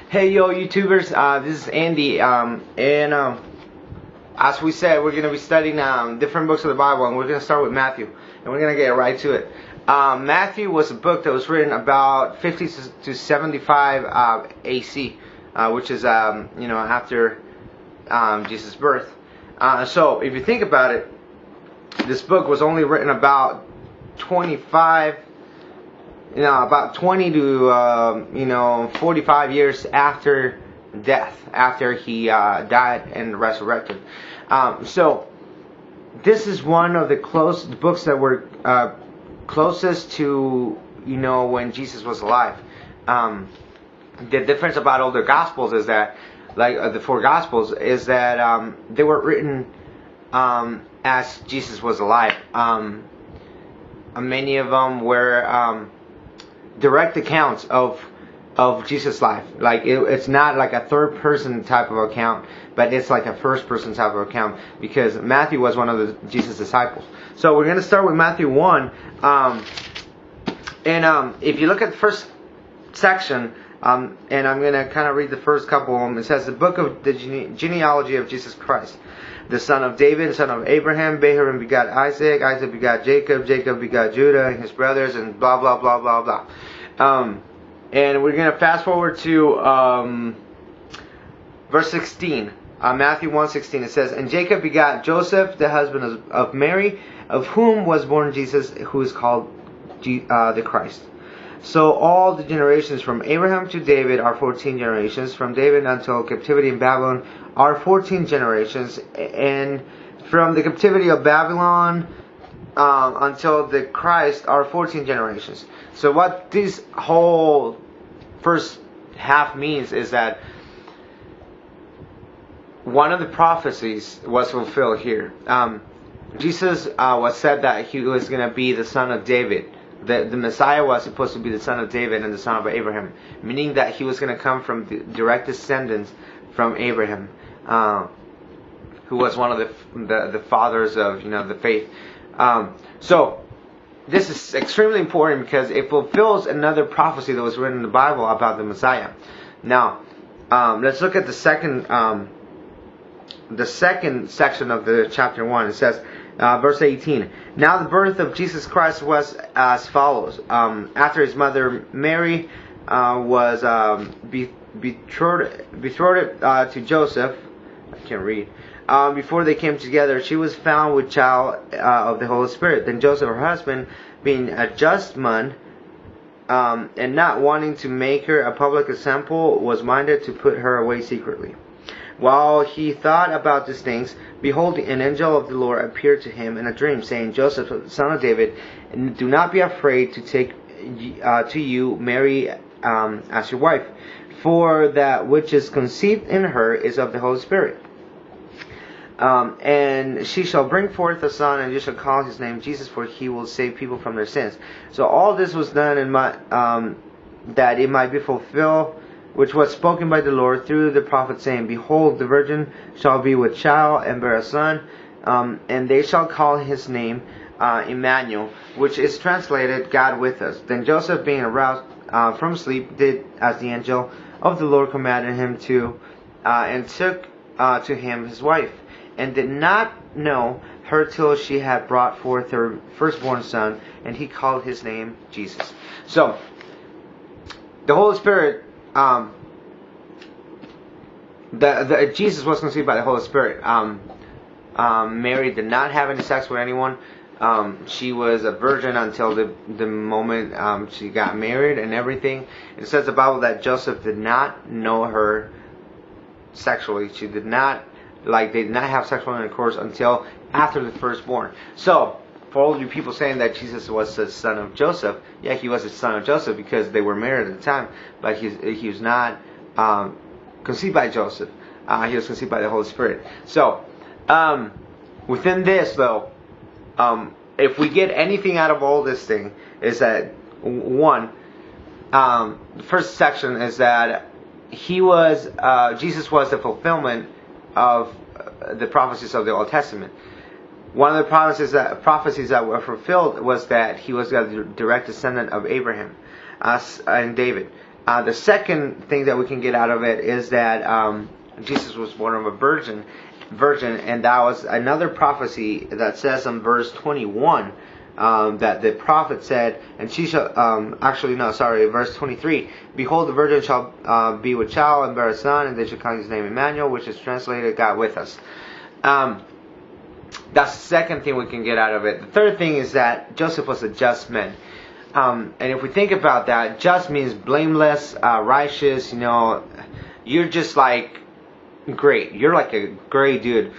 Hey yo YouTubers, this is Andy, as we said, we're going to be studying different books of the Bible, and we're going to start with Matthew, and we're going to get right to it. Matthew was a book that was written about 50 to 75 AC, which is after Jesus' birth. So if you think about it, this book was only written about 20 to 45 years after death, after he died and resurrected. So this is one of the books that were closest to when Jesus was alive. The difference about all the Gospels is that, like the four Gospels, is that they were written as Jesus was alive. Many of them were direct accounts of Jesus' life. Like it's not like a third person type of account, but it's like a first person type of account, because Matthew was one of Jesus' disciples. So we're going to start with Matthew 1. If you look at the first section, and I'm going to kind of read the first couple of them. It says, the book of the genealogy of Jesus Christ, the son of David, son of Abraham. Abraham begot Isaac, Isaac begot Jacob, Jacob begot Judah and his brothers, and blah blah blah blah blah. And we're going to fast forward to verse 16. Matthew 1:16. It says, and Jacob begot Joseph, the husband of Mary, of whom was born Jesus, who is called the Christ. So all the generations from Abraham to David are 14 generations. From David until captivity in Babylon are 14 generations. And from the captivity of Babylon until the Christ are 14 generations. So what this whole first half means is that one of the prophecies was fulfilled here. Jesus was said that he was going to be the son of David. The Messiah was supposed to be the son of David and the son of Abraham, meaning that he was going to come from direct descendants from Abraham, who was one of the fathers of the faith. So this is extremely important because it fulfills another prophecy that was written in the Bible about the Messiah. Now, let's look at the second section of the chapter 1. It says, verse 18. Now the birth of Jesus Christ was as follows. After his mother Mary was betrothed to Joseph, I can't read. Before they came together, she was found with child of the Holy Spirit. Then Joseph, her husband, being a just man, and not wanting to make her a public example, was minded to put her away secretly. While he thought about these things, behold, an angel of the Lord appeared to him in a dream, saying, Joseph, son of David, do not be afraid to take to you Mary as your wife, for that which is conceived in her is of the Holy Spirit. And she shall bring forth a son, and you shall call his name Jesus, for he will save people from their sins. So all this was done that it might be fulfilled, which was spoken by the Lord through the prophet, saying, behold, the virgin shall be with child and bear a son, and they shall call his name Emmanuel, which is translated God with us. Then Joseph, being aroused from sleep, did as the angel of the Lord commanded him to, and took to him his wife, and did not know her till she had brought forth her firstborn son, and he called his name Jesus. So the Holy Spirit, Jesus was conceived by the Holy Spirit. Mary did not have any sex with anyone. She was a virgin until the moment she got married and everything. It says the Bible that Joseph did not know her sexually. They did not have sexual intercourse until after the firstborn. So, for all you people saying that Jesus was the son of Joseph, yeah, he was the son of Joseph because they were married at the time, but he was not conceived by Joseph. He was conceived by the Holy Spirit. So, within this, though, if we get anything out of all this thing, is that one, the first section is that Jesus was the fulfillment of the prophecies of the Old Testament. One of the prophecies that were fulfilled was that he was a direct descendant of Abraham and David. The second thing that we can get out of it is that Jesus was born of a virgin, and that was another prophecy that says in verse 21 that the prophet said, and she shall, verse 23, behold, the virgin shall be with child and bear a son, and they shall call his name Emmanuel, which is translated God with us. That's the second thing we can get out of it. The third thing is that Joseph was a just man. And if we think about that, just means blameless, righteous, you're just like great. You're like a great dude.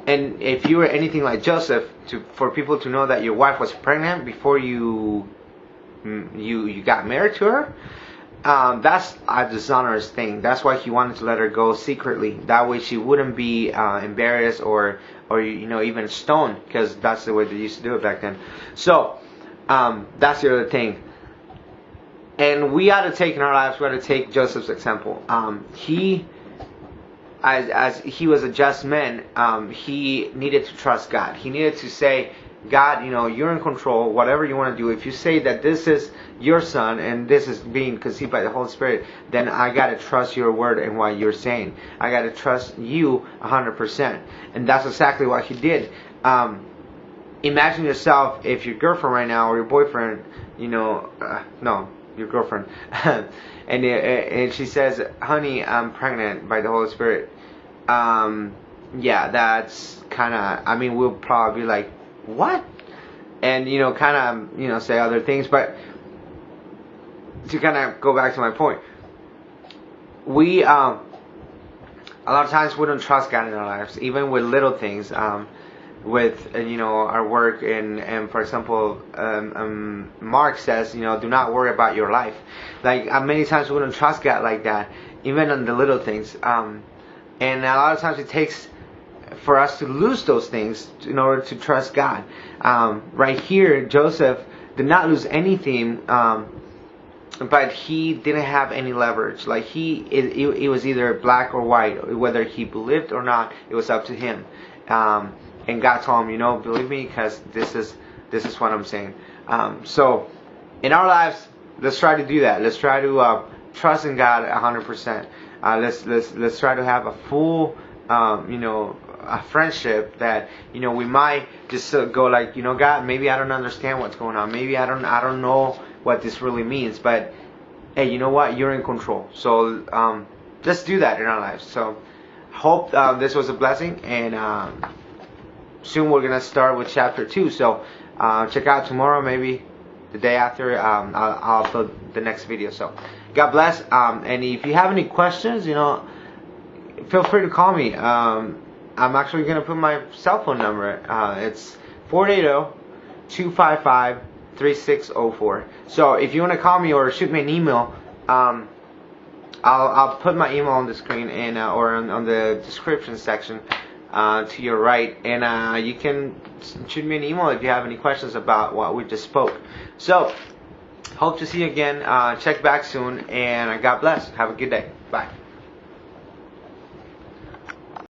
And if you were anything like Joseph, for people to know that your wife was pregnant before you got married to her, that's a dishonest thing. That's why he wanted to let her go secretly. That way she wouldn't be embarrassed or even stoned, because that's the way they used to do it back then. So that's the other thing. And we ought to take in our lives, we ought to take Joseph's example. As he was a just man, he needed to trust God. He needed to say, God, you're in control. Whatever you want to do. If you say that this is your son and this is being conceived by the Holy Spirit, then I got to trust your word and what you're saying. I got to trust you 100%. And that's exactly what he did. Imagine yourself if your girlfriend right now or your boyfriend, your girlfriend, and she says, honey, I'm pregnant by the Holy Spirit. That's kind of, we'll probably be like, what? And, say other things. But to kind of go back to my point, we, a lot of times we don't trust God in our lives, even with little things. With our work, and for example, Mark says, do not worry about your life. Like many times we don't trust God like that, even on the little things. And a lot of times it takes for us to lose those things in order to trust God. Right here, Joseph did not lose anything, but he didn't have any leverage. Like it was either black or white. Whether he believed or not, it was up to him. And God told him, believe me, because this is what I'm saying. So, in our lives, let's try to do that. Let's try to trust in God 100%. Let's try to have a full, a friendship that we might just go like, God, maybe I don't understand what's going on. Maybe I don't know what this really means. But hey, you know what? You're in control. So let's do that in our lives. So hope this was a blessing, and soon we're going to start with chapter 2. So check out tomorrow, maybe the day after. I'll upload the next video. So God bless. And if you have any questions, feel free to call me. I'm actually going to put my cell phone number. It's 480-255-3604. So if you want to call me or shoot me an email, I'll put my email on the screen and or on the description section to your right, and you can shoot me an email if you have any questions about what we just spoke. So hope to see you again. Check back soon, and God bless. Have a good day. Bye.